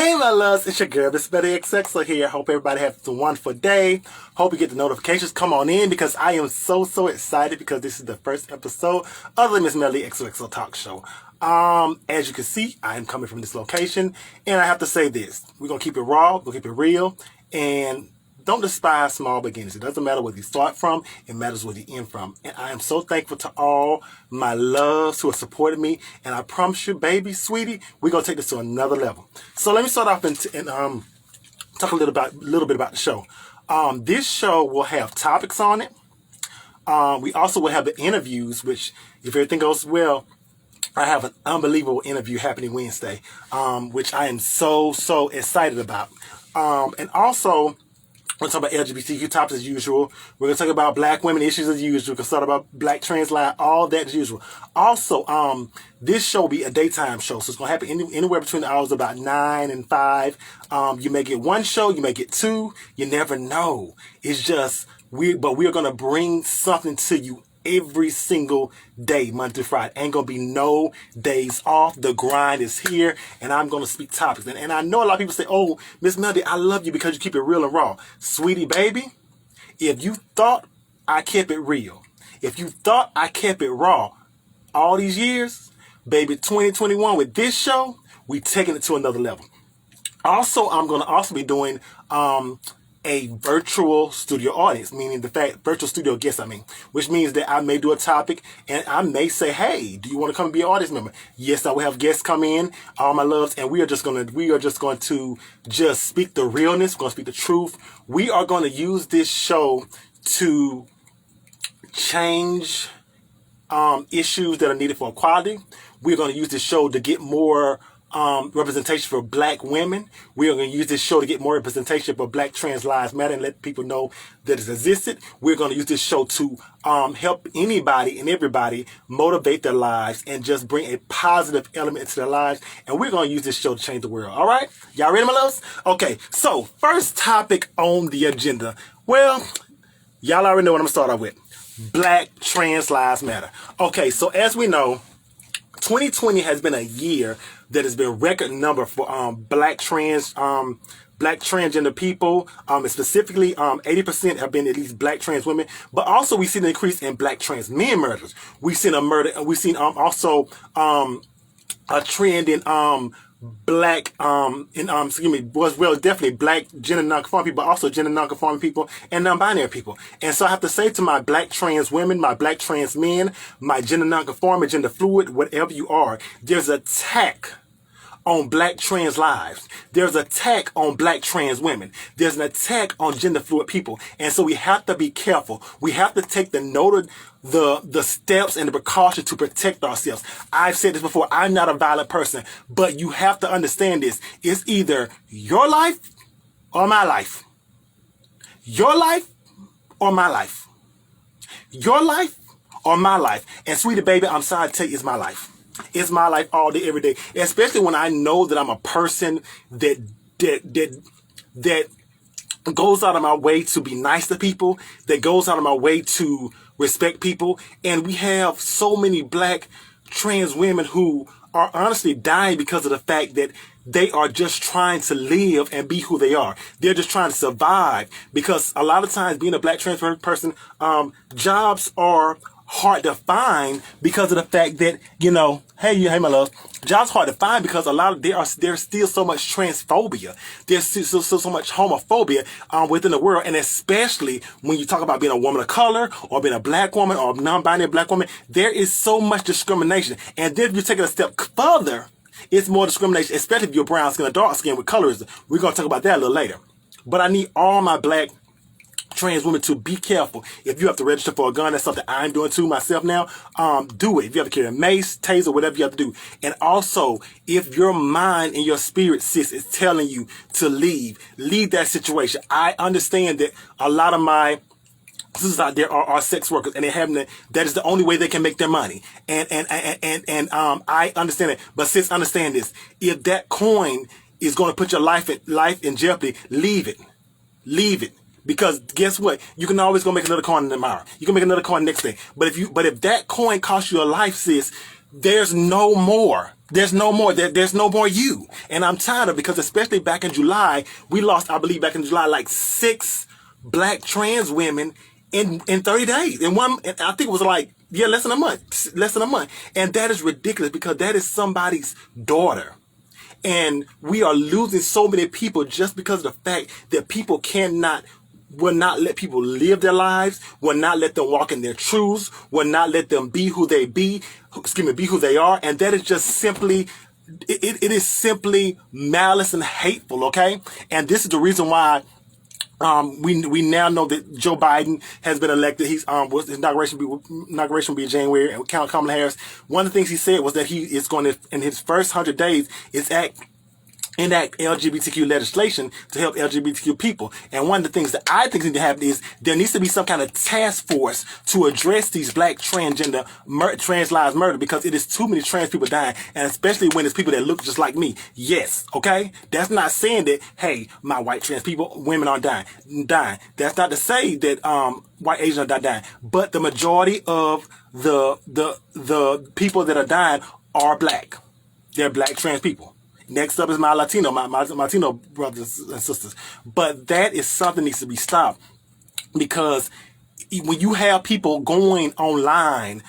Hey my loves, it's your girl, Miss Melody XXO here. Hope everybody has a wonderful day. Hope you get the notifications. Come on in because I am so excited because this is the first episode of the Miss Melody XXO talk show. As you can see, I am coming from this location and I have to say this. We're going to keep it raw, we're going to keep it real, and don't despise small beginnings. It doesn't matter where you start from, it matters where you end from. And I am so thankful to all my loves who have supported me. And I promise you, baby, sweetie, we're going to take this to another level. So let me start off and talk a little bit about the show. This show will have topics on it. We also will have the interviews, which if everything goes well, I have an unbelievable interview happening Wednesday, which I am so excited about. And also, we're going to talk about LGBTQ topics as usual. We're going to talk about black women issues as usual. We're going to talk about black trans life, all that as usual. Also, this show will be a daytime show. So it's going to happen anywhere between the hours of about 9 and 5. You may get one show, you may get two. You never know. It's just, we're going to bring something to you every single day, Monday through Friday. Ain't gonna be no days off. The grind is here, and I'm gonna speak topics. And I know a lot of people say, "Oh, Miss Melody, I love you because you keep it real and raw." Sweetie baby, if you thought I kept it real, if you thought I kept it raw all these years, baby, 2021 with this show, we taking it to another level. Also, I'm gonna also be doing a virtual studio audience, meaning virtual studio guest, which means that I may do a topic and I may say, hey, do you want to come and be an audience member? Yes, I will have guests come in, all my loves, and we are just going to just speak the realness. We're going to speak the truth. We are going to use this show to change issues that are needed for equality. We're going to use this show to get more representation for black women. We are going to use this show to get more representation for Black Trans Lives Matter and let people know that it's existed. We're going to use this show to help anybody and everybody motivate their lives and just bring a positive element into their lives. And we're going to use this show to change the world. All right? Y'all ready, my loves? Okay, so first topic on the agenda. Well, y'all already know what I'm going to start off with. Black Trans Lives Matter. Okay, so as we know, 2020 has been a year that has been record number for black transgender people. And specifically, 80% have been at least black trans women. But also, we've seen an increase in black trans men murders. We've seen a murder, and we've seen also a trend in black definitely black gender nonconforming people, but also gender nonconforming people and non-binary people. And so I have to say to my black trans women, my black trans men, my gender nonconforming, gender fluid, whatever you are, there's an attack on black trans lives. There's an attack on black trans women. There's an attack on gender fluid people. And so we have to be careful. We have to take the steps and the precautions to protect ourselves. I've said this before, I'm not a violent person, but you have to understand this. It's either your life or my life. Your life or my life. Your life or my life. And sweetie baby, I'm sorry to tell you, it's my life. It's my life all day, every day. Especially when I know that I'm a person that goes out of my way to be nice to people, that goes out of my way to respect people. And we have so many black trans women who are honestly dying because of the fact that they are just trying to live and be who they are. They're just trying to survive, because a lot of times being a black trans person, jobs are hard to find because of the fact that, hey my love, jobs hard to find because there's still so much transphobia. There's still so much homophobia within the world, and especially when you talk about being a woman of color or being a black woman or a non-binary black woman, there is so much discrimination. And then if you take it a step further, it's more discrimination, especially if you're brown skin or dark skin with colorism. We're going to talk about that a little later. But I need all my black trans women to be careful. If you have to register for a gun, that's something I'm doing too myself now. Do it. If you have to carry a mace, taser, whatever you have to do. And also, if your mind and your spirit, sis, is telling you to leave that situation. I understand that a lot of my sisters out there are sex workers, and that is the only way they can make their money. And I understand it. But sis, understand this. If that coin is going to put your life in jeopardy, leave it. Leave it. Because guess what? You can always go make another coin tomorrow. You can make another coin next day. But if that coin costs you a life, sis, There's no more. There's no more. There's no more you. And I'm tired of it because especially back in July, we lost, I believe back in July, like 6 black trans women in 30 days. And I think it was like, yeah, less than a month. And that is ridiculous because that is somebody's daughter. And we are losing so many people just because of the fact that people will not let people live their lives, will not let them walk in their truths, will not let them be who be who they are. And that is just simply, it is simply malice and hateful, okay? And this is the reason why we now know that Joe Biden has been elected. His inauguration will be in January, and Kamala Harris. One of the things he said was that he is going to, in his first 100 days, enact LGBTQ legislation to help LGBTQ people. And one of the things that I think needs to happen is there needs to be some kind of task force to address these black transgender trans lives murder, because it is too many trans people dying, and especially when it's people that look just like me. Yes, okay? That's not saying that, hey, my white trans people, women are dying. That's not to say that white Asians are not dying. But the majority of the people that are dying are black. They're black trans people. Next up is my Latino brothers and sisters. But that is something that needs to be stopped, because when you have people going online,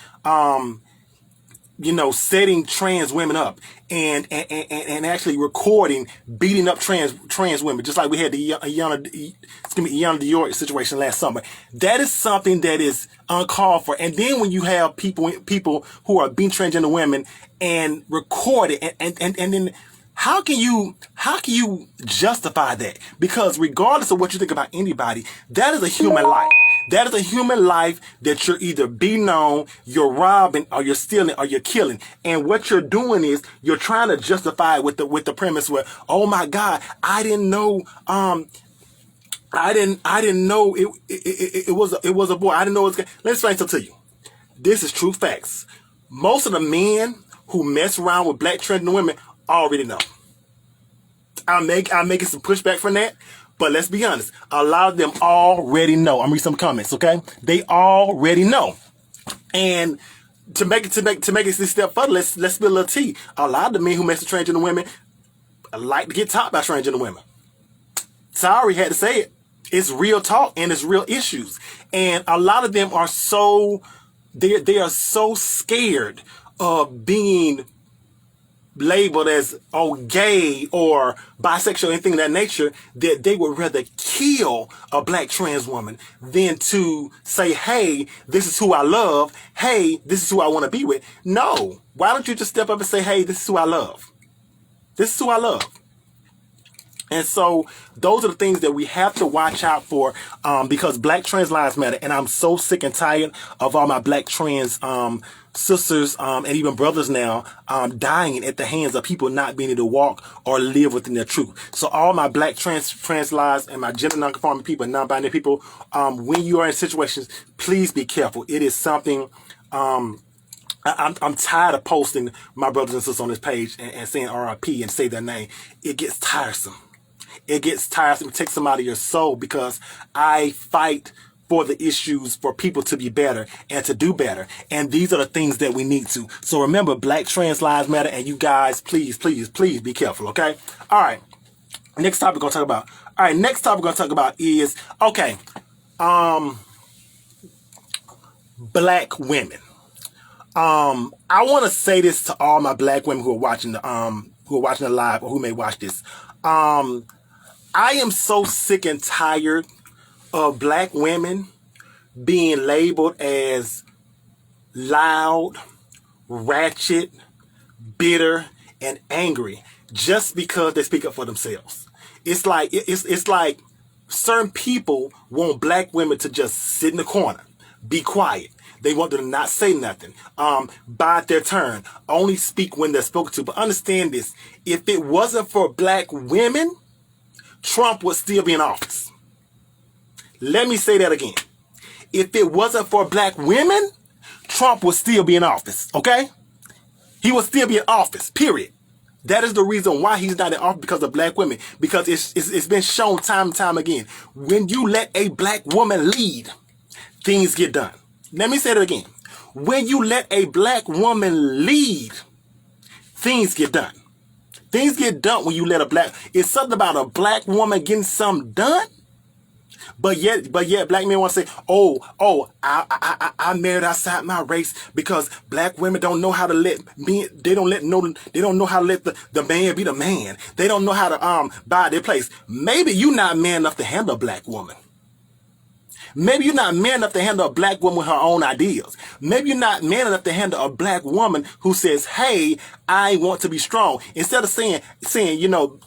setting trans women up and actually recording, beating up trans women, just like we had the Iyanla Dior situation last summer. That is something that is uncalled for. And then when you have people who are being transgender women and record it, and then how can you justify that? Because regardless of what you think about anybody, that is a human life. That is a human life that you're either beating on, you're robbing, or you're stealing, or you're killing. And what you're doing is you're trying to justify it with the premise where, oh my God, I didn't know I didn't know it was a boy. I didn't know it was. Let me explain something to you. This is true facts. Most of the men who mess around with black trans women already know. I'm making some pushback from that, but let's be honest. A lot of them already know. I'm reading some comments, okay? They already know. And to make it this step further, let's be a little tea. A lot of the men who mess with transgender women like to get taught by transgender women. Sorry, had to say it. It's real talk and it's real issues. And a lot of them are they are so scared of being labeled as gay or bisexual, anything of that nature, that they would rather kill a black trans woman than to say, hey, this is who I love. Hey, this is who I want to be with. No. Why don't you just step up and say, hey, this is who I love. This is who I love. And so those are the things that we have to watch out for, because black trans lives matter. And I'm so sick and tired of all my black trans sisters and even brothers now dying at the hands of people not being able to walk or live within their truth. So all my black trans lives and my gender nonconforming people and non-binary people, when you are in situations, please be careful. It is something. I'm tired of posting my brothers and sisters on this page and saying RIP and say their name. It gets tiresome. It gets tiresome. It takes some out of your soul, because I fight for the issues for people to be better and to do better. And these are the things that we need to. So remember, black trans lives matter, and you guys, please, please, please be careful, okay? All right. Next topic we're going to talk about is, okay, black women. I want to say this to all my black women who are watching the live, or who may watch this. I am so sick and tired of black women being labeled as loud, ratchet, bitter, and angry just because they speak up for themselves. It's like certain people want black women to just sit in the corner, be quiet. They want them to not say nothing, bide their turn, only speak when they're spoken to. But understand this: if it wasn't for black women, Trump would still be in office. Let me say that again. If it wasn't for black women, Trump would still be in office, okay? He would still be in office, period. That is the reason why he's not in office, because of black women. Because it's been shown time and time again. When you let a black woman lead, things get done. Let me say that again. When you let a black woman lead, things get done. Things get done when you let a black... It's something about a black woman getting something done. But yet, black men want to say, I married outside my race because black women don't know how to let men, they don't know how to let the man be the man. They don't know how to buy their place. Maybe you're not man enough to handle a black woman. Maybe you're not man enough to handle a black woman with her own ideas. Maybe you're not man enough to handle a black woman who says, hey, I want to be strong. Instead of saying, you know,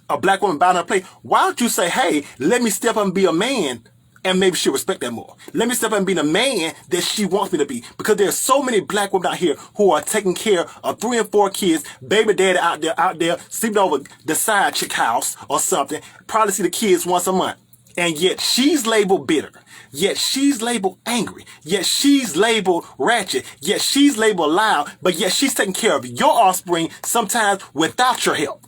a black woman buying her plate, why don't you say, hey, let me step up and be a man, and maybe she'll respect that more. Let me step up and be the man that she wants me to be. Because there's so many black women out here who are taking care of 3 and 4 kids, baby daddy out there sleeping over the side chick house or something, probably see the kids once a month. And yet she's labeled bitter. Yet she's labeled angry. Yet she's labeled ratchet. Yet she's labeled loud. But yet she's taking care of your offspring sometimes without your help.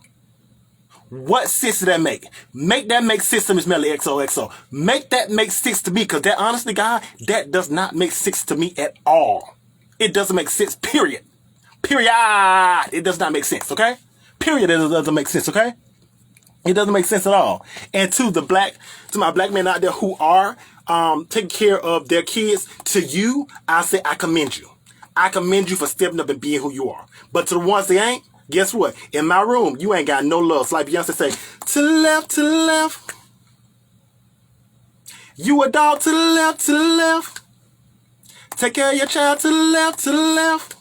What sense does that make? Make that make sense to Miss Melly XOXO. Make that make sense to me, because that, honestly, God, that does not make sense to me at all. It doesn't make sense, period. Period. It does not make sense, okay? Period. It doesn't make sense, okay? It doesn't make sense at all. And to my black men out there who are taking care of their kids, to you, I say I commend you. I commend you for stepping up and being who you are. But to the ones that ain't, guess what? In my room, you ain't got no love. It's like Beyonce say, to the left, to the left. You a dog, to the left, to the left. Take care of your child, to the left, to the left.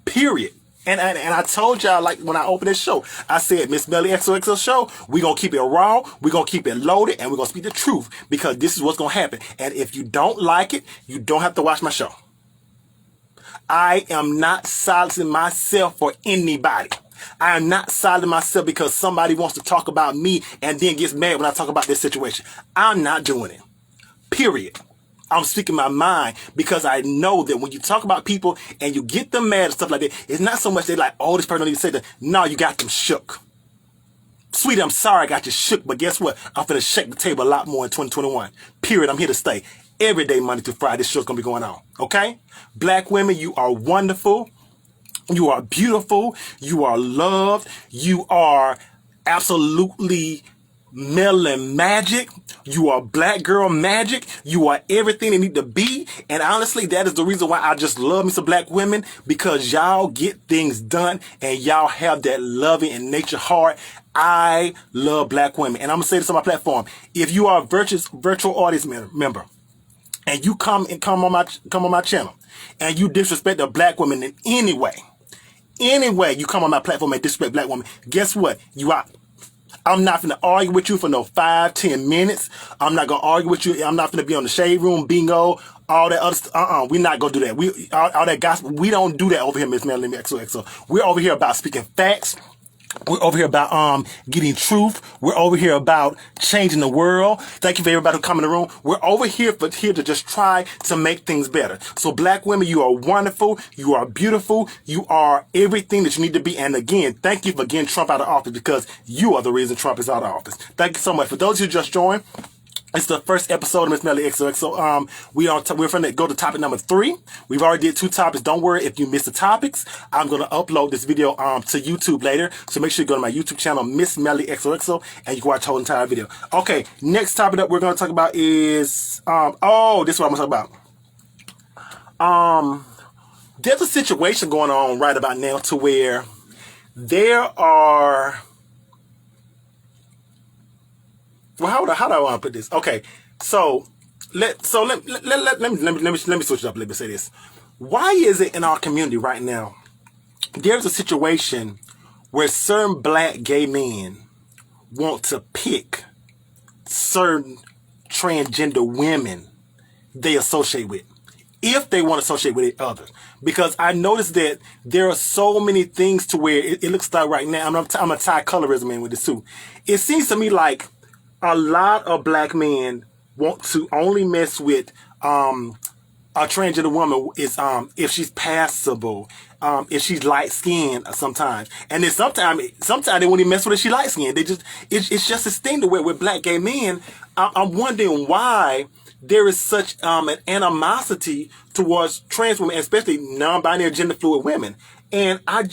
Period. And I told y'all, like, when I opened this show, I said, Miss Melly XOXO show, we're going to keep it raw, we're going to keep it loaded, and we're going to speak the truth, because this is what's going to happen. And if you don't like it, you don't have to watch my show. I am not silencing myself for anybody. I am not silencing myself because somebody wants to talk about me and then gets mad when I talk about this situation. I'm not doing it. Period. I'm speaking my mind, because I know that when you talk about people and you get them mad and stuff like that, it's not so much they like, oh, this person don't need to say that. No, you got them shook. Sweetie, I'm sorry I got you shook, but guess what? I'm finna shake the table a lot more in 2021. Period. I'm here to stay. Every day, Monday through Friday, this show's gonna be going on. Okay? Black women, you are wonderful. You are beautiful. You are loved. You are absolutely melanin magic. You are black girl magic. You are everything they need to be. And honestly, that is the reason why I just love me some black women, because y'all get things done and y'all have that loving and nature heart. I love black women. And I'm going to say this on my platform. If you are a virtual audience member and you come on my channel and you disrespect a black woman in any way, you come on my platform and disrespect black women, guess what? You out. I'm not going to argue with you for no 5-10 minutes. I'm not going to argue with you. I'm not going to be on the shade room, bingo, all that other stuff. We're not going to do that. All that gospel, we don't do that over here, Miss Melly XOXO. We're over here about speaking facts. We're over here about getting truth. We're over here about changing the world. Thank you for everybody who come in the room. We're over here to just try to make things better. So black women, you are wonderful. You are beautiful. You are everything that you need to be. And again, thank you for getting Trump out of office, because you are the reason Trump is out of office. Thank you so much. For those who just joined, it's the first episode of Miss Melly XOXO. We're going to go to topic number 3. We've already did 2 topics. Don't worry if you missed the topics. I'm going to upload this video to YouTube later. So make sure you go to my YouTube channel, Miss Melly XOXO, and you can watch the whole entire video. Okay, next topic that we're going to talk about is, this is what I'm going to talk about. There's a situation going on right about now to where there are... Well, how do I want to put this? Okay, so let me switch it up. Let me say this. Why is it in our community right now there's a situation where certain black gay men want to pick certain transgender women they associate with, if they want to associate with others? Because I noticed that there are so many things to where it looks like right now, I'm going to tie colorism in with this too. It seems to me like a lot of black men want to only mess with a transgender woman is if she's passable, if she's light skinned sometimes, and then sometimes they won't even mess with her if she's light skinned. They just it's just this thing to where with black gay men. I'm wondering why there is such an animosity towards trans women, especially non-binary gender fluid women. And I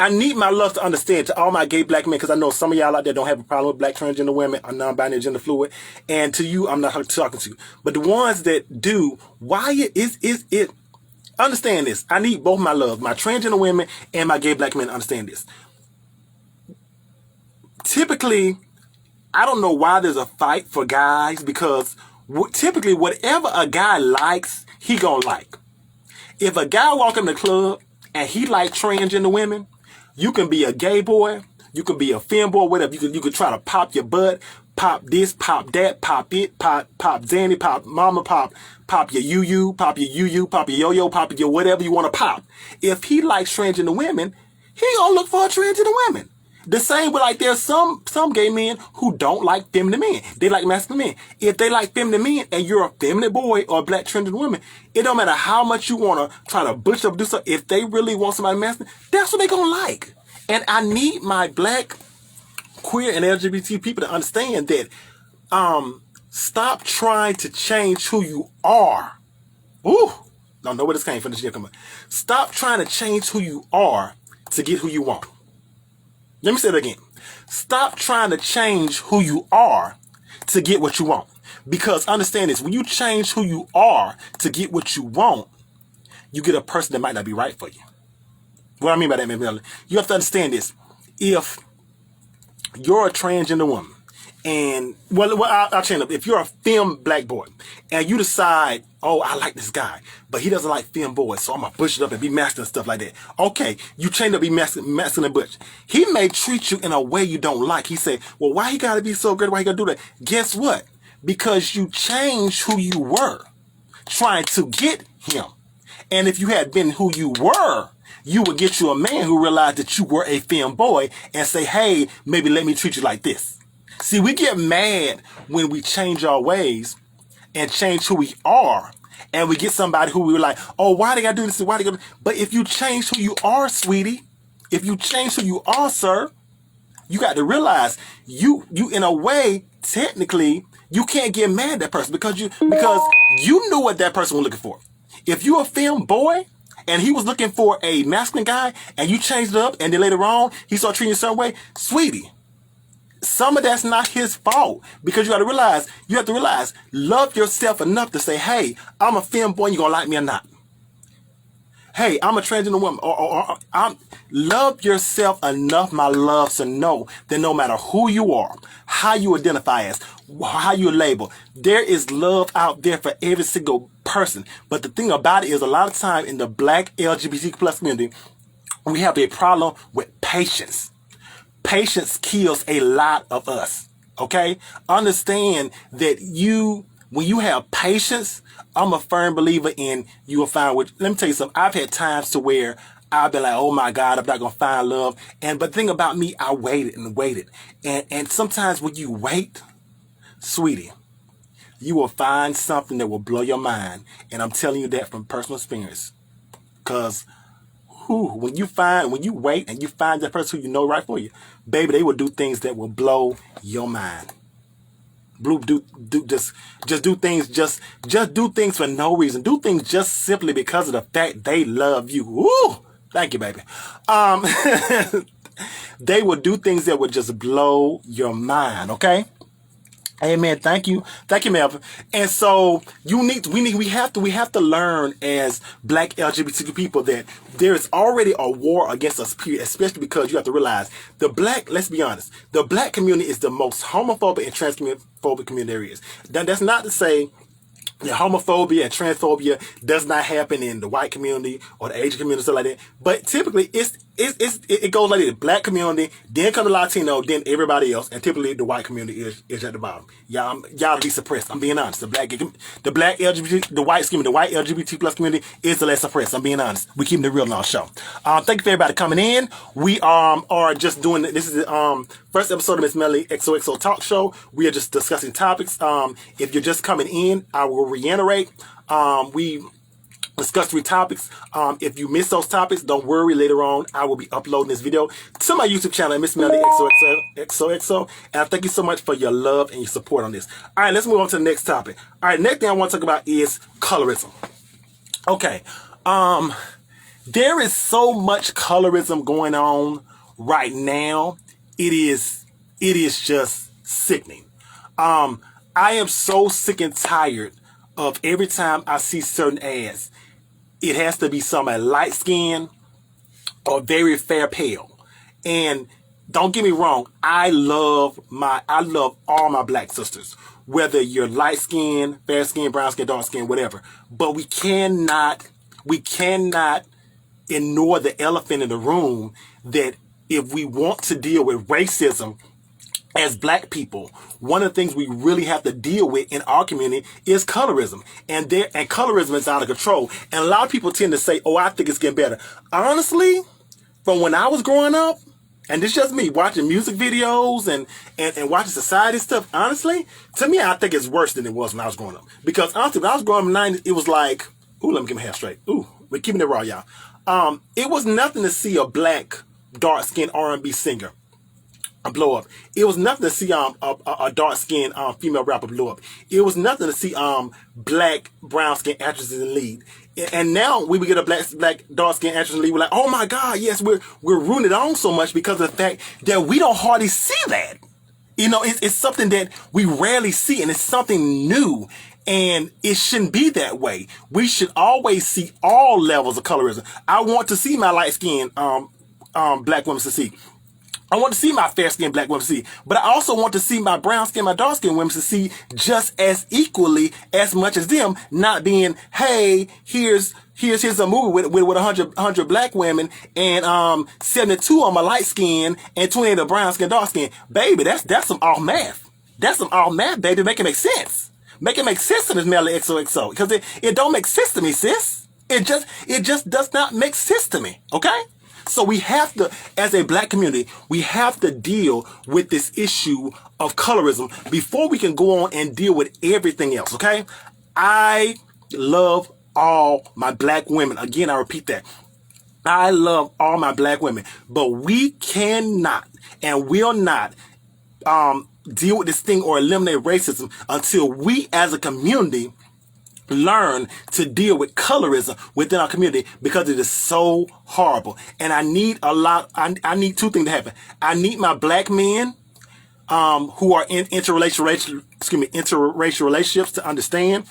need my love to understand, to all my gay black men, because I know some of y'all out there don't have a problem with black transgender women or non-binary gender fluid. And to you, I'm not talking to you. But the ones that do, why is it? Understand this. I need both my love, my transgender women and my gay black men to understand this. Typically, I don't know why there's a fight for guys, because typically whatever a guy likes, he gonna like. If a guy walk in the club and he like transgender women, you can be a gay boy, you can be a femboy, whatever. You could try to pop your butt, pop this, pop that, pop it, pop Zanny, pop mama, pop your you, pop your you, pop your yo-yo, pop your whatever you want to pop. If he likes transgender women, he gonna look for a transgender women. The same with, like, there's some gay men who don't like feminine men. They like masculine men. If they like feminine men and you're a feminine boy or a black transgender woman, it don't matter how much you want to try to butcher up, do something. If they really want somebody masculine, that's what they gonna like. And I need my black, queer, and LGBT people to understand that stop trying to change who you are. Ooh, don't know where this came from. This year coming. Stop trying to change who you are to get who you want. Let me say that again. Stop trying to change who you are to get what you want. Because understand this, when you change who you are to get what you want, you get a person that might not be right for you. What I mean by that, man, you have to understand this. If you're a transgender woman, and, I'll change up. If you're a femme black boy, and you decide, oh, I like this guy, but he doesn't like femme boys, so I'm going to push it up and be masculine and stuff like that. Okay, you change up, be masculine and butch. He may treat you in a way you don't like. He say, well, why he got to be so good? Why he got to do that? Guess what? Because you changed who you were trying to get him. And if you had been who you were, you would get you a man who realized that you were a femme boy and say, hey, maybe let me treat you like this. See, we get mad when we change our ways and change who we are, and we get somebody who we're like, oh, why they gotta do this? Why they gotta? But if you change who you are, sweetie, if you change who you are, sir, you got to realize you in a way, technically, you can't get mad at that person because you knew what that person was looking for. If you're a femme boy and he was looking for a masculine guy and you changed it up and then later on he started treating you a certain way, sweetie, some of that's not his fault, because you have to realize, love yourself enough to say, hey, I'm a femme boy, you gonna like me or not? Hey, I'm a transgender woman, or love yourself enough, my love, to know that no matter who you are, how you identify as, how you label, there is love out there for every single person. But the thing about it is, a lot of time in the black LGBT plus community, we have a problem with patience. Patience kills a lot of us, okay? Understand that when you have patience, I'm a firm believer in you will find what, let me tell you something. I've had times to where I've been like, oh my God, I'm not going to find love. But the thing about me, I waited and waited. And sometimes when you wait, sweetie, you will find something that will blow your mind. And I'm telling you that from personal experience. Because when you wait and you find that person who you know right for you, baby, they will do things that will blow your mind. Just do things for no reason. Do things just simply because of the fact they love you. Woo! Thank you, baby. They will do things that will just blow your mind, okay? Amen. Thank you, Melvin. And so we have to learn as black LGBTQ people that there is already a war against us, period, especially because you have to realize let's be honest, the black community is the most homophobic and transphobic community there is. That's not to say that homophobia and transphobia does not happen in the white community or the Asian community, stuff like that. But typically it goes like this: black community, then come the Latino, then everybody else, and typically the white community is at the bottom. Y'all be suppressed. I'm being honest. The white LGBT plus community is the less suppressed. I'm being honest. We keep it real on our show. Thank you for everybody coming in. We are just doing this is the first episode of Miss Melly XOXO Talk Show. We are just discussing topics. If you're just coming in, I will reiterate. discuss 3 topics. If you miss those topics, don't worry. Later on, I will be uploading this video to my YouTube channel, Miss Melly XOXO. And I thank you so much for your love and your support on this. All right, let's move on to the next topic. All right, next thing I want to talk about is colorism. Okay, there is so much colorism going on right now. It is just sickening. I am so sick and tired of every time I see certain ads, it has to be somebody light skinned or very fair pale. And don't get me wrong, I love all my black sisters, whether you're light skinned, fair skinned, brown skinned, dark skinned, whatever. But we cannot ignore the elephant in the room that if we want to deal with racism as black people, one of the things we really have to deal with in our community is colorism. And colorism is out of control. And a lot of people tend to say, oh, I think it's getting better. Honestly, from when I was growing up, and this is just me watching music videos and watching society stuff, honestly, to me, I think it's worse than it was when I was growing up. Because honestly, when I was growing up in the 90s, it was like, ooh, let me get my hair straight. Ooh, we're keeping it raw, y'all. It was nothing to see a black, dark-skinned R&B singer blow up. It was nothing to see a dark-skinned female rapper blow up. It was nothing to see black, brown-skinned actresses in the lead. And now we would get a black dark-skinned actress in the lead. We're like, oh my God, yes, we're rooting it on so much because of the fact that we don't hardly see that. You know, it's something that we rarely see, and it's something new. And it shouldn't be that way. We should always see all levels of colorism. I want to see my light-skinned black women succeed. I want to see my fair-skinned black women succeed. But I also want to see my brown-skinned, my dark-skinned women succeed just as equally as much as them, not being, hey, here's a movie with 100 black women and 72 on my light skin and 28 of brown skin, dark skin. Baby, that's some off math. That's some off math, baby. Make it make sense. Make it make sense to Miss Melly XOXO. Because it don't make sense to me, sis. It just does not make sense to me. Okay? So we have to, as a black community, we have to deal with this issue of colorism before we can go on and deal with everything else, okay? I love all my black women. Again, I repeat that. I love all my black women. But we cannot and will not deal with this thing or eliminate racism until we as a community learn to deal with colorism within our community, because it is so horrible. And I need I need 2 things to happen. I need my black men who are in interracial relationships to understand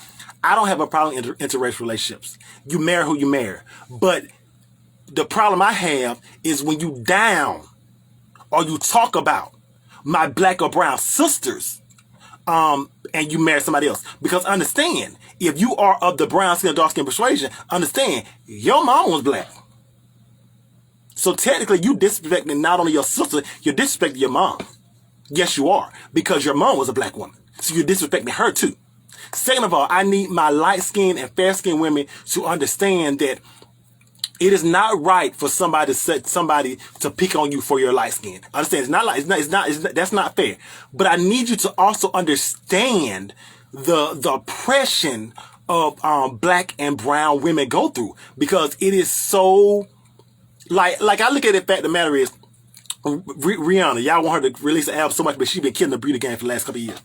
I don't have a problem in interracial relationships. You marry who you marry. But the problem I have is when you down or you talk about my black or brown sisters and you marry somebody else. Because understand, if you are of the brown skin, dark skin persuasion, understand, your mom was black. So technically, you disrespecting not only your sister, you're disrespecting your mom. Yes, you are. Because your mom was a black woman. So you're disrespecting her too. Second of all, I need my light skinned and fair skinned women to understand that it is not right for somebody to pick on you for your light skin. Understand? It's not that's not fair. But I need you to also understand the oppression of black and brown women go through, because it is so like I look at it. The fact of the matter is, Rihanna, y'all want her to release an album so much, but she's been killing the beauty game for the last couple of years.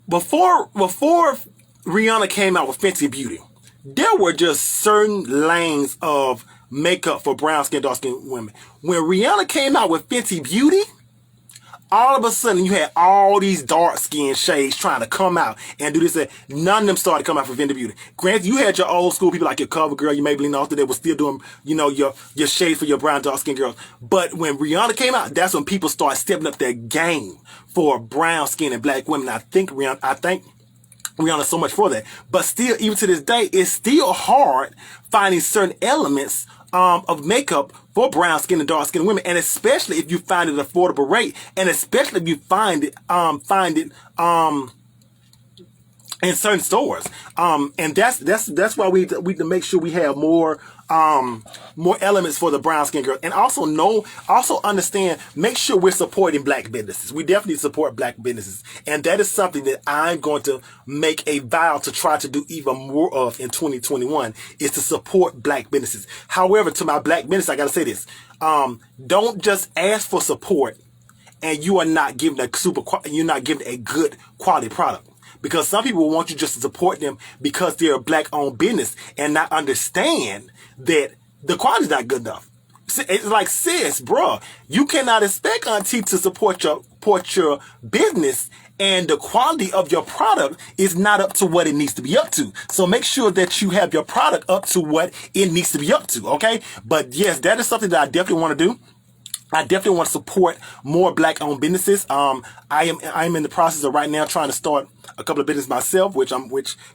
Before Rihanna came out with Fenty Beauty, there were just certain lanes of makeup for brown skin, dark skin women. When Rihanna came out with Fenty Beauty, all of a sudden you had all these dark skin shades trying to come out and do this. And none of them started coming out for Fenty Beauty. Granted, you had your old school people like your CoverGirl, your Maybelline Ultra, that were still doing, your shades for your brown, dark skin girls. But when Rihanna came out, that's when people started stepping up their game for brown skin and black women. I thank Rihanna so much for that. But still, even to this day, it's still hard finding certain elements of makeup for brown skin and dark skin women, and especially if you find it at an affordable rate, and especially if you find it in certain stores. And that's why we need to make sure we have more more elements for the brown skin girl, and also understand, make sure we're supporting black businesses. We definitely support black businesses, and that is something that I'm going to make a vow to try to do even more of in 2021, is to support black businesses. However, to my black business, I gotta say this: don't just ask for support and you are not giving you're not giving a good quality product. Because some people want you just to support them because they're a black-owned business and not understand that the quality's not good enough. It's like, sis, bruh, you cannot expect Auntie to support your business and the quality of your product is not up to what it needs to be up to. So make sure that you have your product up to what it needs to be up to, okay? But yes, that is something that I definitely want to do. I definitely want to support more black-owned businesses. I am in the process of right now trying to start a couple of businesses myself, which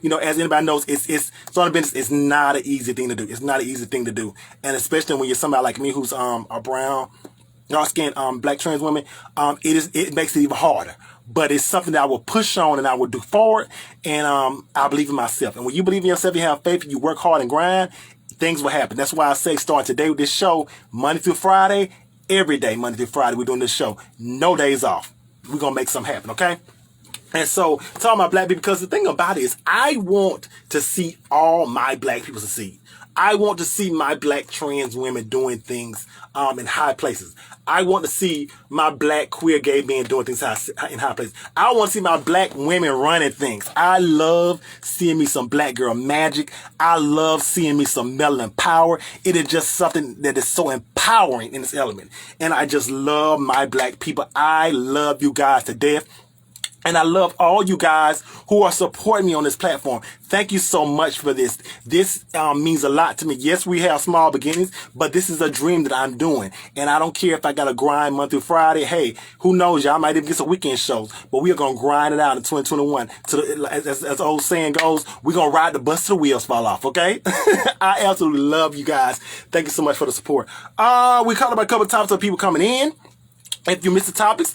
you know, as anybody knows, it's starting a business is not an easy thing to do. It's not an easy thing to do, and especially when you're somebody like me who's a brown, dark-skinned black trans woman, it makes it even harder. But it's something that I will push on and I will do forward, and I believe in myself. And when you believe in yourself, you have faith, you work hard and grind, things will happen. That's why I say start today with this show, Monday through Friday. Every day, Monday through Friday, we're doing this show. No days off. We're going to make something happen, okay? And so, talking about black people, because the thing about it is, I want to see all my black people succeed. I want to see my black trans women doing things in high places. I want to see my black queer gay men doing things in high places. I want to see my black women running things. I love seeing me some black girl magic. I love seeing me some melanin power. It is just something that is so empowering in this element. And I just love my black people. I love you guys to death. And I love all you guys who are supporting me on this platform. Thank you so much for this. This means a lot to me. Yes, we have small beginnings, but this is a dream that I'm doing. And I don't care if I got to grind Monday through Friday. Hey, who knows? Y'all might even get some weekend shows. But we are going to grind it out in 2021. As the old saying goes, we're going to ride the bus till the wheels fall off, okay? I absolutely love you guys. Thank you so much for the support. We called about a couple of times of people coming in. If you missed the topics,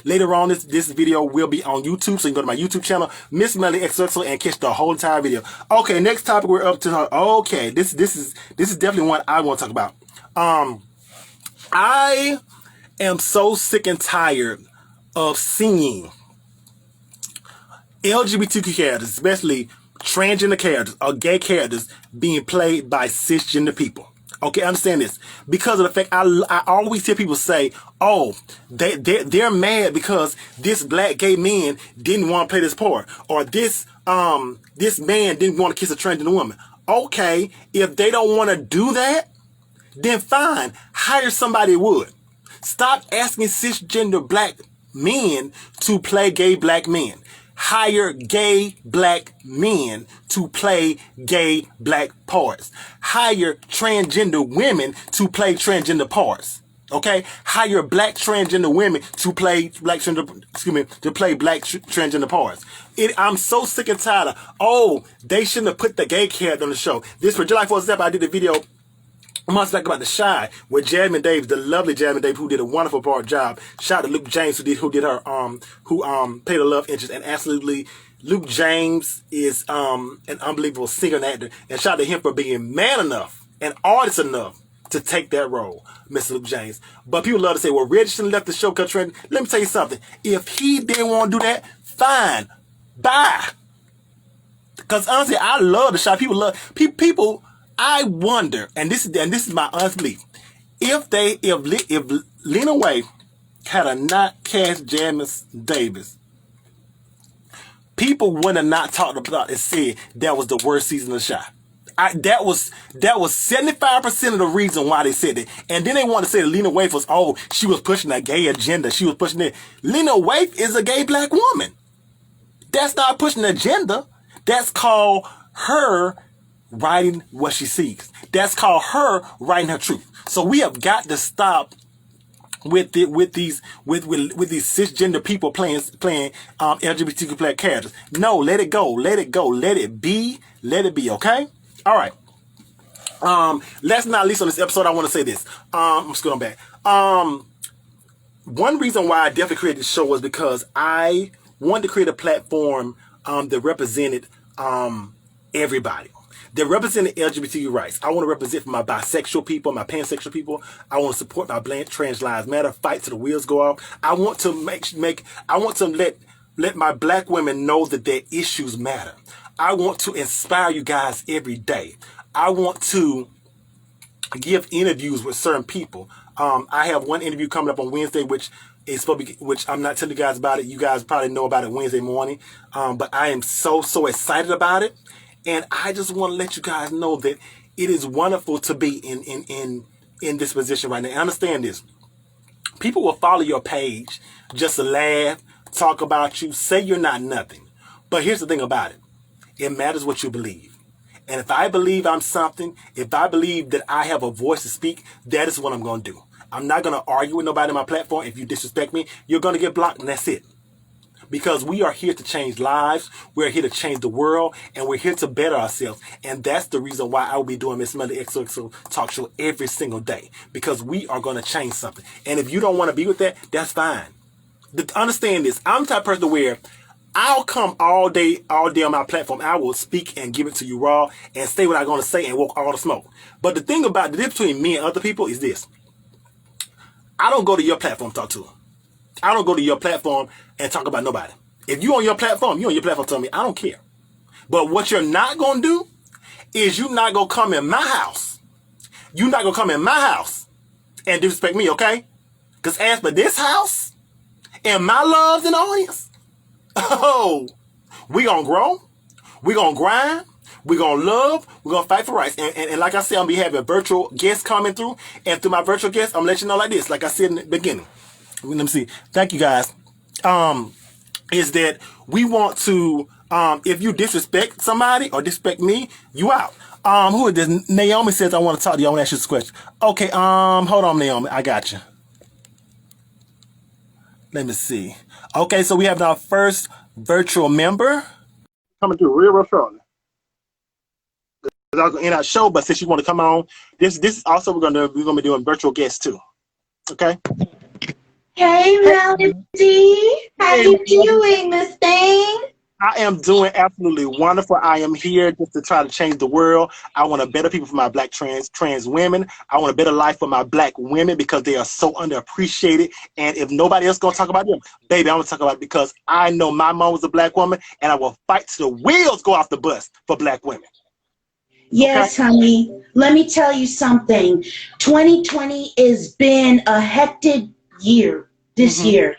later on this video will be on YouTube, so you can go to my YouTube channel, Miss Melody XOXO, and catch the whole entire video. Okay, next topic we're up to. Okay, this is definitely one I want to talk about. I am so sick and tired of seeing LGBTQ characters, especially transgender characters or gay characters, being played by cisgender people. Okay, understand this. Because of the fact I always hear people say, oh, they're mad because this black gay man didn't want to play this part, or this man didn't want to kiss a transgender woman. Okay, if they don't want to do that, then fine, hire somebody who would. Stop asking cisgender black men to play gay black men. Hire gay black men to play gay black parts. Hire transgender women to play transgender parts. Okay? Hire black transgender women to play transgender parts. I'm so sick and tired of, they shouldn't have put the gay character on the show. This, for July 4th, example, I did a video months back about The Chi with Jasmine Davis, the lovely Jasmine Davis, who did a wonderful part job. Shout out to Luke James, who played a love interest, and absolutely Luke James is an unbelievable singer and actor, and shout out to him for being man enough and artist enough to take that role, Mr. Luke James. But people love to say, well, Reggie shouldn't left the show cut trend. Let me tell you something. If he didn't want to do that, fine, bye. Because honestly, I love The Chi. People love people. I wonder, and this is my honest belief, if Lena Waithe had not cast Jasmine Davis, people would have not talked about and said that was the worst season of The Chi. That was 75% of the reason why they said it. And then they want to say that Lena Waithe was, she was pushing a gay agenda. She was pushing it. Lena Waithe is a gay black woman. That's not pushing an agenda. That's called her writing what she sees. That's called her writing her truth. So we have got to stop with these cisgender people playing LGBTQ black characters. No, let it go. Let it go. Let it be. Let it be. Okay. All right. Last but not least on this episode, I want to say this. I'm just going back. One reason why I definitely created this show was because I wanted to create a platform that represented everybody. They're representing LGBTQ rights. I want to represent for my bisexual people, my pansexual people. I want to support my trans lives matter, fight till the wheels go off. I want to let my black women know that their issues matter. I want to inspire you guys every day. I want to give interviews with certain people. I have one interview coming up on Wednesday, which I'm not telling you guys about it. You guys probably know about it Wednesday morning. But I am so excited about it. And I just want to let you guys know that it is wonderful to be in this position right now. And understand this. People will follow your page just to laugh, talk about you, say you're not nothing. But here's the thing about it. It matters what you believe. And if I believe I'm something, if I believe that I have a voice to speak, that is what I'm going to do. I'm not going to argue with nobody on my platform. If you disrespect me, you're going to get blocked, and that's it. Because we are here to change lives, we're here to change the world, and we're here to better ourselves. And that's the reason why I will be doing Miss Melody XOXO Talk Show every single day. Because we are going to change something. And if you don't want to be with that, that's fine. Understand this. I'm the type of person where I'll come all day on my platform. I will speak and give it to you raw and say what I'm going to say and walk all the smoke. But the thing about the difference between me and other people is this. I don't go to your platform to talk to them. I don't go to your platform and talk about nobody. If you on your platform, tell me. I don't care. But what you're not going to do is you're not going to come in my house. You're not going to come in my house and disrespect me, okay? Because as for this house and my loves and audience, oh, we gonna grow, we gonna grind, we gonna love, we gonna fight for rights. And like I said, I'm gonna be having virtual guests coming through. And through my virtual guests, I'm gonna let you know like this, like I said in the beginning. Let me see. Thank you guys. Is that we want to, if you disrespect somebody or disrespect me, you out. Who is this? Naomi says, I want to talk to you. I want to ask you this question. Okay, hold on, Naomi. I got you. Let me see. Okay, so we have our first virtual member coming through real shortly. I was in our show, but since you want to come on, this is also we're gonna be doing virtual guests too. Okay. Hey Melody, how you doing, Miss Thing? I am doing absolutely wonderful. I am here just to try to change the world. I want a better people for my black trans women. I want a better life for my black women because they are so underappreciated. And if nobody else gonna talk about them, baby, I'm gonna talk about it because I know my mom was a black woman, and I will fight till the wheels go off the bus for black women. Yes, okay? Honey. Let me tell you something. 2020 has been a hectic year this year,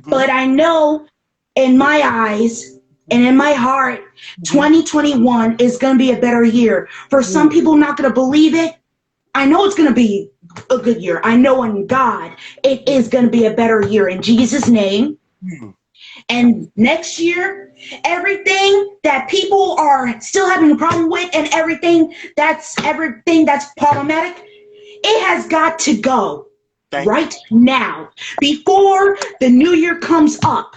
but I know in my eyes and in my heart, 2021 is going to be a better year. For some people not going to believe it, I know it's going to be a good year. I know in God, it is going to be a better year in Jesus' name. And next year, everything that people are still having a problem with and everything that's problematic, it has got to go right now before the new year comes up.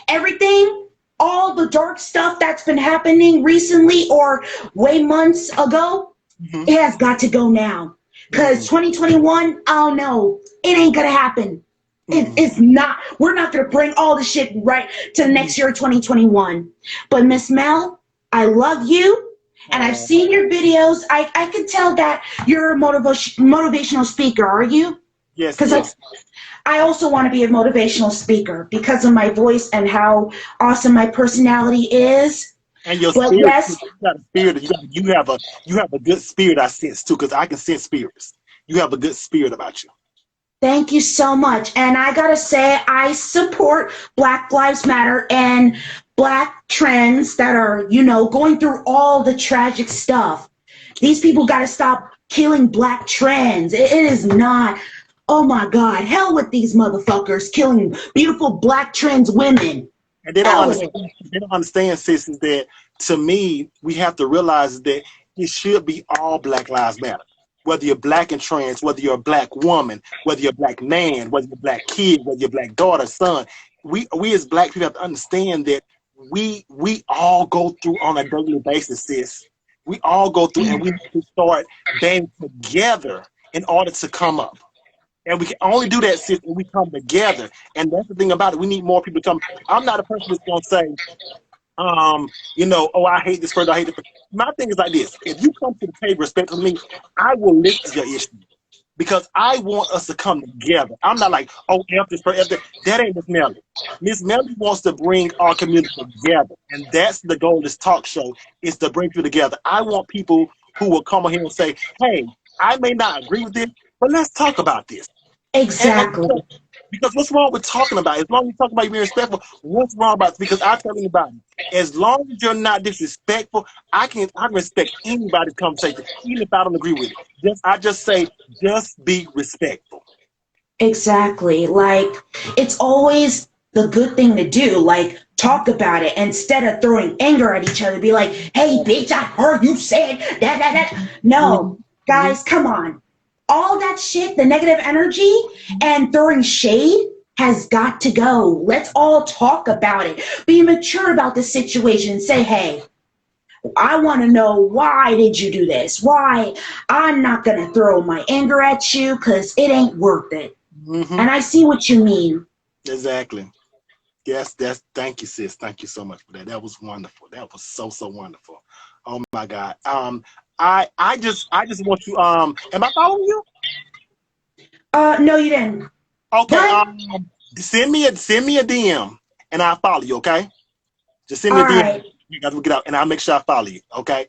Everything, all the dark stuff that's been happening recently or way months ago, it has got to go now. Because 2021, oh no, it ain't gonna happen. It's not. We're not gonna bring all the shit right to the next year, 2021. But Miss Mel, I love you, and I've seen your videos. I can tell that you're a motivational speaker. Are you? Yes. Because I also want to be a motivational speaker because of my voice and how awesome my personality is. And your spirit, yes, you got a spirit. You have a good spirit. I sense too, because I can sense spirits. You have a good spirit about you. Thank you so much. And I gotta say, I support Black Lives Matter and Black trans that are, going through all the tragic stuff. These people gotta stop killing Black trans. It is not. Oh my God, hell with these motherfuckers killing beautiful Black trans women. And they don't understand, sis, is that to me, we have to realize that it should be all Black Lives Matter. Whether you're Black and trans, whether you're a Black woman, whether you're a Black man, whether you're a Black kid, whether you're a Black daughter, son, we as Black people have to understand that we all go through on a daily basis, sis. We all go through, and we need to start banding together in order to come up. And we can only do that, sis, when we come together. And that's the thing about it. We need more people to come. I'm not a person that's going to say, you know, oh, I hate this person, I hate this person. My thing is like this: if you come to the table respectfully, I will listen to your issue because I want us to come together. I'm not like, oh, F this person, F that. That ain't Miss Melly. Miss Melly wants to bring our community together, and that's the goal of this talk show: is to bring people together. I want people who will come here and say, hey, I may not agree with this, but let's talk about this. And Exactly. because what's wrong with talking about it? As long as you talk about you being respectful, what's wrong about it? Because I tell anybody, as long as you're not disrespectful, I can respect anybody's conversation, even if I don't agree with it. I just say, just be respectful. Exactly. Like, it's always the good thing to do. Like, talk about it instead of throwing anger at each other. Be like, hey, bitch, I heard you said that. No, Mm-hmm. guys, come on. All that shit, the negative energy and throwing shade has got to go. Let's all talk about it. Be mature about the situation. Say, hey, I want to know, why did you do this? Why? I'm not going to throw my anger at you because it ain't worth it. Mm-hmm. And I see what you mean. Exactly. Yes, thank you, sis. Thank you so much for that. That was wonderful. That was so wonderful. Oh my God. I just want you am I following you? No, you didn't. Okay, What? send me a DM and I'll follow you, okay? Just send me All a DM. right. You guys will get out and I'll make sure I follow you, okay?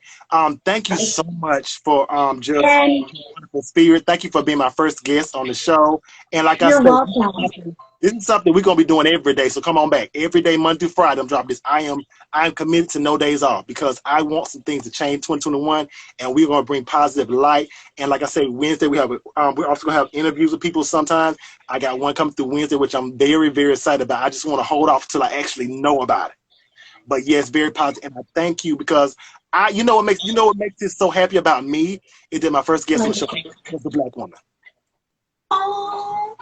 Thank you so much for just And wonderful spirit. Thank you for being my first guest on the show. And like I you're said, welcome. this is something we're gonna be doing every day. So come on back. Every day, Monday through Friday, I'm dropping this. I am committed to no days off because I want some things to change 2021 and we're gonna bring positive light. And like I said, Wednesday we're also gonna have interviews with people sometimes. I got one coming through Wednesday, which I'm very excited about. I just want to hold off till I actually know about it. But yes, very positive. And I thank you because what makes this so happy about me is that my first guest on the show was a black woman. Oh,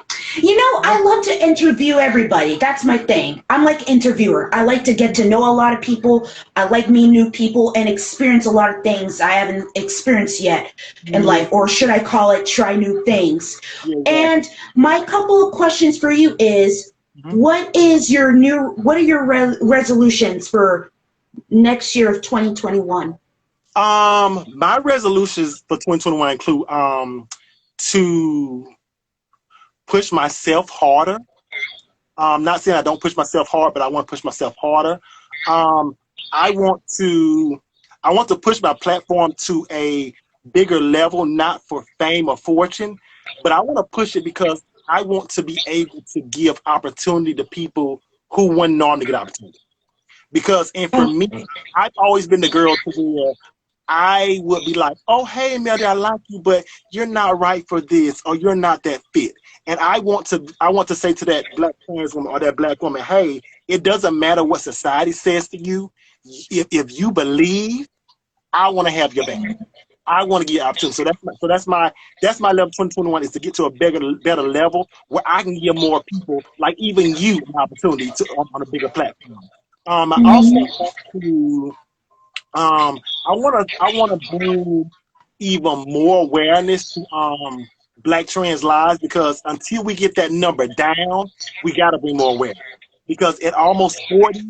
I love to interview everybody. That's my thing. I'm like interviewer. I like to get to know a lot of people. I like meeting new people and experience a lot of things I haven't experienced yet in life, or should I call it try new things. Yeah, exactly. And my couple of questions for you is, Mhm. what are your resolutions for next year of 2021? My resolutions for 2021 include to push myself harder. Not saying I don't push myself hard, but I want to push myself harder. Um, I want to I want to push my platform to a bigger level, not for fame or fortune, but I want to push it because I want to be able to give opportunity to people who wouldn't normally get opportunity. Because and for me, I've always been the girl to where I would be like, oh, hey, Melody, I like you, but you're not right for this, or you're not that fit. And I want to say to that black trans woman or that black woman, hey, it doesn't matter what society says to you. If you believe, I want to have your back. I want to get opportunity. So that's my level 2021 is to get to a better level where I can give more people, like even you, an opportunity to on a bigger platform. I also Mhm. want to I wanna bring even more awareness to black trans lives because until we get that number down, we gotta bring more awareness. Because at almost 40,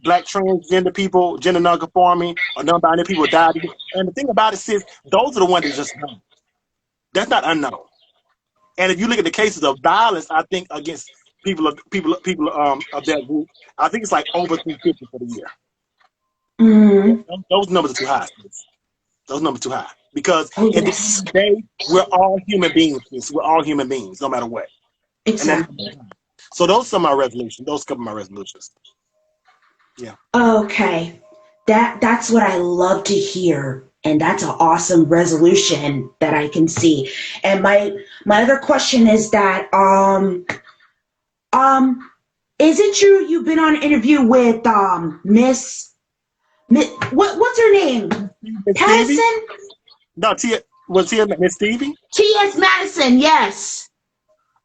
black transgender people, gender non-conforming or non-binary people died. And the thing about it is, those are the ones that just know. That's not unknown. And if you look at the cases of violence, I think against people of that group, I think it's like over 350 for the year. Mhm. Those numbers are too high. Those numbers too high because Oh, at the end yes. of the day, we're all human beings. We're all human beings, no matter what. And then, Exactly. so those are my resolutions. Those couple of my resolutions. Yeah. Okay. That's what I love to hear. And that's an awesome resolution that I can see. And my other question is that um is it true you've been on an interview with Miss what's her name? Miss Stevie? Madison? No, was Tia Miss Stevie? T.S. Madison, yes.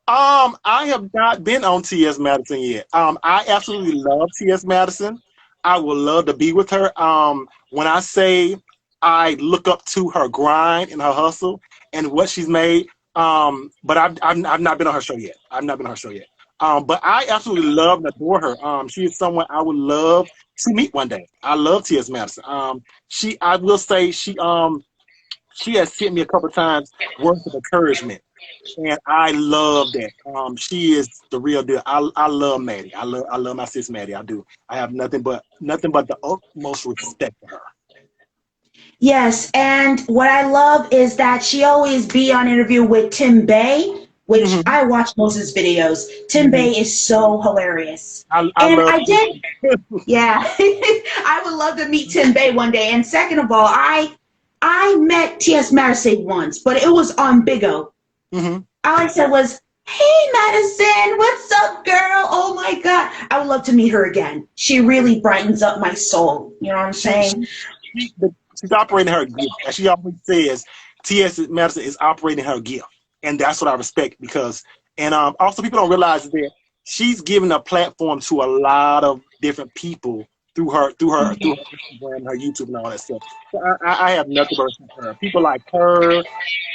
I have not been on T.S. Madison yet. I absolutely love T.S. Madison. I would love to be with her. When I say I look up to her grind and her hustle and what she's made, but I've not been on her show yet. I've not been on her show yet. But I absolutely love and adore her. She is someone I would love to meet one day. I love T.S. Madison. I will say she has sent me a couple times words of encouragement, and I love that. She is the real deal. I love Maddie. I love my sis Maddie. I do. I have nothing but the utmost respect for her. Yes, and what I love is that she always be on interview with Tim Bay, which Hmm. I watch most of his videos. Tim Hmm. Bay is so hilarious. I And love. I did, yeah, I would love to meet Tim Bay one day. And second of all, I met T.S. Madison once, but it was on Big O. Hmm. All I said was, "Hey, Madison, what's up, girl? Oh my God. I would love to meet her again. She really brightens up my soul. You know what I'm She, saying?" she, she's operating her gift. As she always says, T.S. Madison is operating her gift. And that's what I respect because, and also people don't realize that she's giving a platform to a lot of different people through her Instagram, her YouTube, and all that stuff. So I have nothing but respect for her. People like her,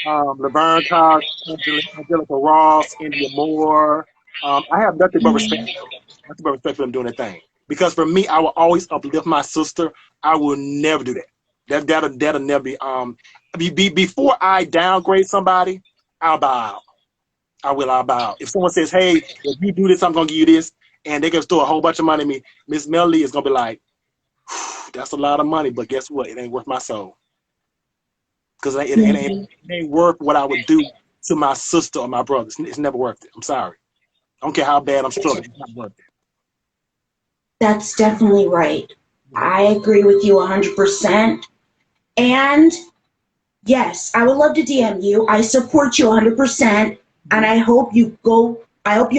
Laverne Cox, Angelica Ross, India Moore. I have nothing but respect. Nothing but respect for them doing their thing. Because for me, I will always uplift my sister. I will never do that. That'll never be. Before I downgrade somebody, I'll bow out. I'll bow out. If someone says, "Hey, if you do this, I'm gonna give you this," and they can throw a whole bunch of money at me, Miss Melody is gonna be like, "That's a lot of money, but guess what? It ain't worth my soul because Mhm. it ain't worth what I would do to my sister or my brother. It's never worth it. I'm sorry. I don't care how bad I'm struggling. It's not worth That's definitely right. it." I agree with you 100%. And yes, I would love to DM you. I support you 100%. And Mhm. I hope you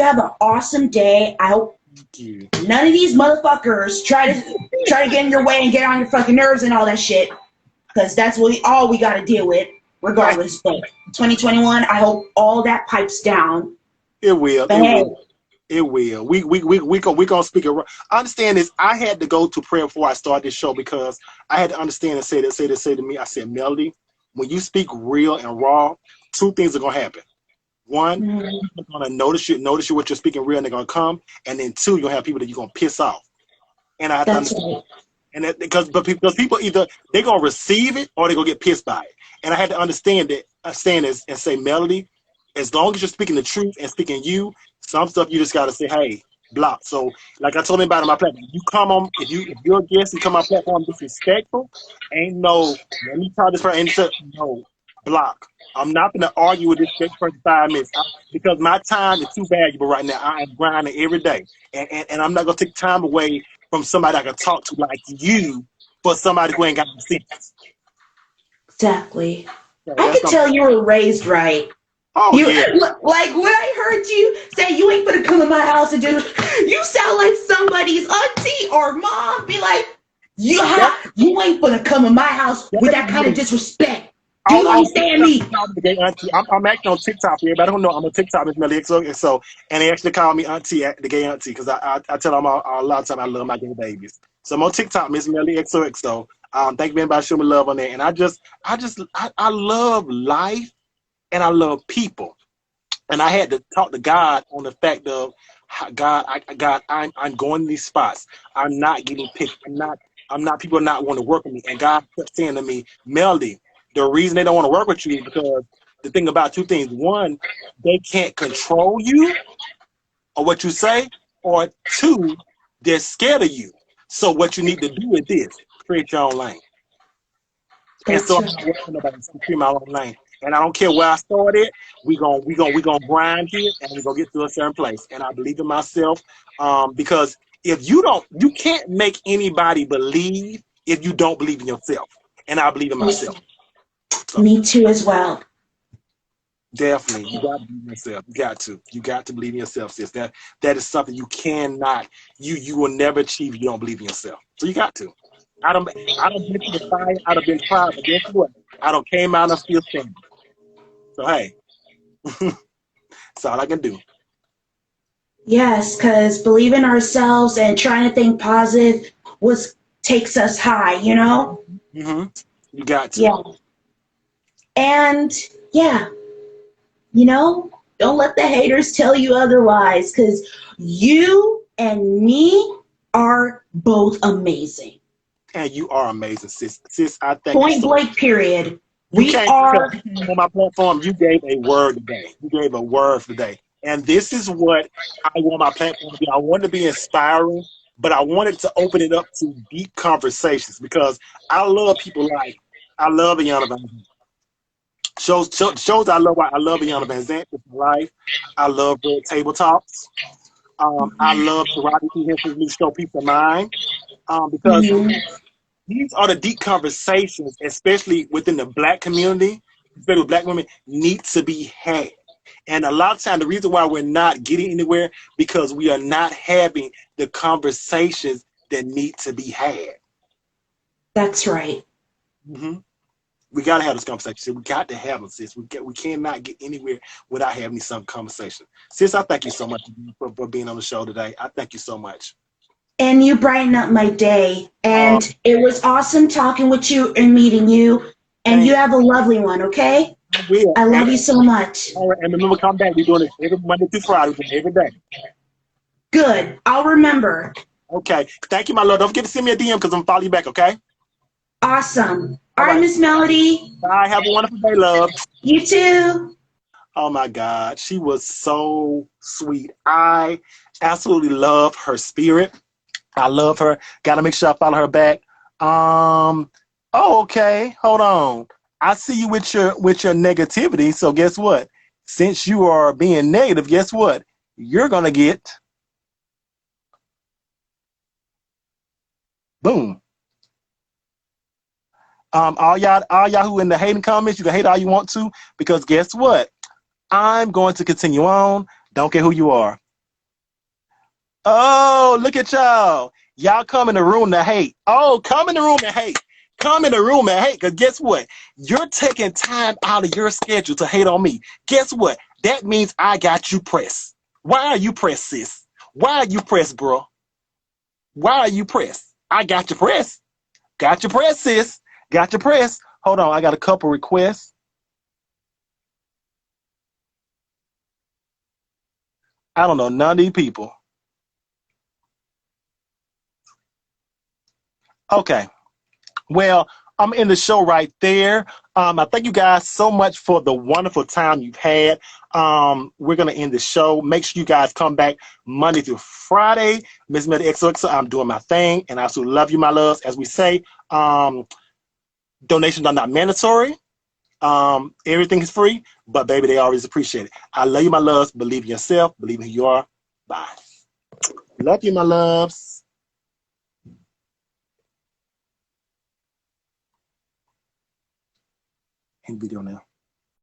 have an awesome day. I hope Thank you. none of these motherfuckers try to get in your way and get on your fucking nerves and all that shit. Because that's all we got to deal with, Right. regardless. But 2021, I hope all that pipes down. It will. But It will. hey, It will. We gonna speak it. Understand this. I had to go to prayer before I started this show because I had to understand and say to me. I said, Melody, when you speak real and raw, two things are gonna happen. One, mhm, people are gonna notice you what you're speaking real, and they're gonna come. And then two, you're gonna have people that you're gonna piss off. And I have to that's understand. right. And that, because people either they're gonna receive it or they're gonna get pissed by it. And I had to understand that understand this and say, Melody, as long as you're speaking the truth and speaking you, some stuff you just gotta say, hey, block. So like I told anybody on my platform, you come on if you're a guest and come on my platform disrespectful, ain't no let me tell this person no block. I'm not gonna argue with this next person 5 minutes because my time is too valuable right now. I am grinding every day. And I'm not gonna take time away from somebody I can talk to like you for somebody who ain't got no sense. Exactly. So I that's can not. tell you were raised right. Oh You yeah. like when I heard you say you ain't gonna come to my house and do. You sound like somebody's auntie or mom. Be like, That, you ain't gonna come to my house with that is that kind of me. disrespect. Do you On understand TikTok, me? they call me the gay auntie. I'm actually on TikTok here, but I don't know. I'm on TikTok, Miss Melly XO. And they actually call me auntie, the gay auntie, because I tell them a lot of time I love my gay babies. So I'm on TikTok, Miss Melly XO. Thank you very much for showing me love on there. And I love life and I love people. And I had to talk to God on the fact of God, I'm going to these spots. I'm not getting picked. I'm not people are not want to work with me. And God kept saying to me, Melody, the reason they don't want to work with you is because the thing about two things. One, they can't control you or what you say, or two, they're scared of you. So what you need to do is this: create your own lane. And so That's I'm right. not working for nobody to create my own lane. And I don't care where I started. We gonna grind here, and we're gonna get to a certain place. And I believe in myself, because if you can't make anybody believe if you don't believe in yourself. And I believe in myself. So Me too as well. definitely, you got to believe in yourself. You got to believe in yourself, sis. That is something you cannot, you will never achieve if you don't believe in yourself. So you got to. I don't been to the fire. I don't been tried, but guess what? I don't came out and I'm still standing. So hey, that's all I can do. Yes, because believing ourselves and trying to think positive was takes us high. You know. Hmm. You got to. Yeah. And yeah, you know. Don't let the haters tell you otherwise, because you and me are both amazing. And you are amazing, sis. Sis, I thank you Point so much. blank, period. You We came are. on my platform. You gave a word today. You gave a word today. And this is what I want my platform to be. I want it to be inspiring, but I wanted to open it up to deep conversations because I love people like, I love Iyanla Vanzant. Shows I love Iyanla Vanzant with my life. I love Red Table Talks. I love Taraji P. Henson's new show, Peace of Mind, because these are the deep conversations, especially within the Black community, especially with Black women, need to be had. And a lot of times, the reason why we're not getting anywhere because we are not having the conversations that need to be had. That's right. We got to have this conversation. We got to have them, sis. We cannot get anywhere without having some conversation. Sis, I thank you so much for being on the show today. I thank you so much. And you brighten up my day. And it was awesome talking with you and meeting you. And you have a lovely one, okay? I will. I love you so much. All right, and remember, come back. We're doing it every Monday through Friday, every day. Good. I'll remember. Okay. Thank you, my love. Don't forget to send me a DM because I'm following you back, okay? Awesome. All right, Miss Melody. Bye. Have a wonderful day, love. You too. Oh, my God. She was so sweet. I absolutely love her spirit. I love her. Got to make sure I follow her back. Oh, okay. Hold on. I see you with your negativity. So guess what? Since you are being negative, guess what? You're gonna get boom. All y'all who in the hating comments, you can hate all you want to, because guess what? I'm going to continue on. Don't care who you are. Oh, look at y'all. Y'all come in the room to hate. Oh, come in the room and hate. Come in the room and hate, because guess what? You're taking time out of your schedule to hate on me. Guess what? That means I got you pressed. Why are you pressed, sis? Why are you pressed, bro? Why are you pressed? I got you pressed. Got you pressed, sis. Got you pressed. Hold on, I got a couple requests. I don't know none of these people. Okay. Well, I'm in the show right there. I thank you guys so much for the wonderful time you've had. We're going to end the show. Make sure you guys come back Monday through Friday. Miss Melody XOXO, I'm doing my thing, and I absolutely love you, my loves. As we say, donations are not mandatory. Everything is free, but baby, they always appreciate it. I love you, my loves. Believe in yourself. Believe in who you are. Bye. Love you, my loves. In video now.